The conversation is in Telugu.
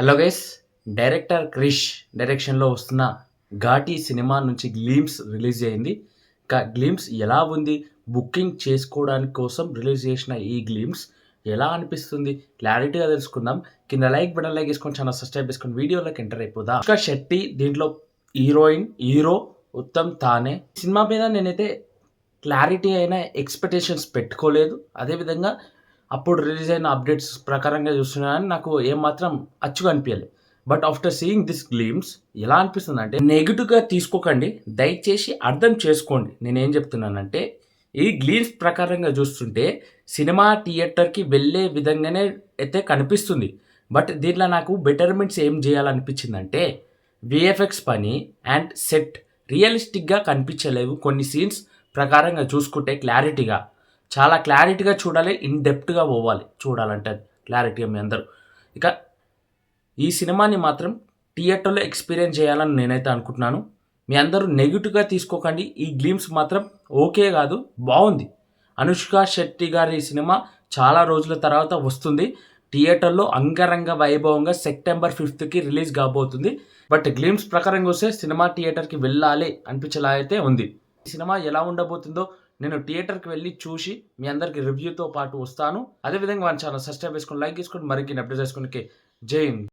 Hello guys. డైరెక్టర్ క్రిష్ డైరెక్షన్‌లో వస్తున్న 'ఘాటి' సినిమా నుంచి గ్లింప్స్ రిలీజ్ అయింది. గ్లింప్స్ ఎలా ఉంది? బుకింగ్ చేసుకోవడానికి కోసం రిలీజ్ చేసిన ఈ గ్లింప్స్ ఎలా అనిపిస్తుంది? క్లారిటీగా తెలుసుకుందాం. కింద లైక్ బటన్ ఏసుకొని ఛానల్ సబ్స్క్రైబ్ చేసుకొని వీడియోలోకి ఎంటర్ అయిపోదాం. అనుష్క శెట్టి దీంట్లో heroine, hero Uttam Thane. Cinema మీద నేనైతే క్లారిటీ అయిన ఎక్స్‌పెక్టేషన్స్ పెట్టుకోలేదు. అదేవిధంగా అప్పుడు రిలీజ్ అయిన అప్డేట్స్ ప్రకారంగా చూస్తున్నా గానీ నాకు ఏమాత్రం అచ్చుగా అనిపియలేదు. But after seeing this glimpse ఎలా అనిపిస్తుందంటే, నెగెటివ్‌గా తీసుకోకండి. దయచేసి అర్థం చేసుకోండి. నేనేం చెప్తున్నానంటే, ఈ గ్లింప్స్ ప్రకారంగా చూస్తుంటే సినిమా థియేటర్‌కి వెళ్ళే విధంగానే అయితే కనిపిస్తుంది. బట్ దీంట్లో నాకు బెటర్‌మెంట్స్ ఏం చేయాలనిపించిందంటే, వీఎఫ్ఎక్స్ పని అండ్ సెట్ రియలిస్టిక్‌గా కనిపించలేవు. కొన్ని సీన్స్ ప్రకారంగా చూసుకుంటే క్లారిటీగా, చాలా క్లారిటీగా చూడాలి. ఇన్ డెప్త్‌గా పోవాలి చూడాలంటే క్లారిటీగా మీ అందరూ. ఇక ఈ సినిమాని మాత్రం థియేటర్‌లో ఎక్స్‌పీరియన్స్ చేయాలని నేనైతే అనుకుంటున్నాను. మీ అందరూ నెగెటివ్‌గా తీసుకోకండి. ఈ గ్లింప్స్ మాత్రం ఓకే కాదు, బావుంది. అనుష్క శెట్టి గారి సినిమా చాలా రోజుల తర్వాత వస్తుంది. థియేటర్‌లో అంగరంగ వైభవంగా సెప్టెంబర్ 5కి రిలీజ్ కాబోతుంది. బట్ గ్లింప్స్ ప్రకారంగా వస్తే సినిమా థియేటర్‌కి వెళ్ళాలి అనిపించేలా అయితే ఉంది. ఈ సినిమా ఎలా ఉండబోతుందో నేను థియేటర్‌కి వెళ్లి చూసి మీ అందరికి రివ్యూతో పాటు వస్తాను. అదేవిధంగా మన ఛానల్ సబ్స్క్రైబ్ చేసుకొని, లైక్ చేసుకొని, మరిన్ని అప్డేట్స్ చేసుకోనికి జై హింద్.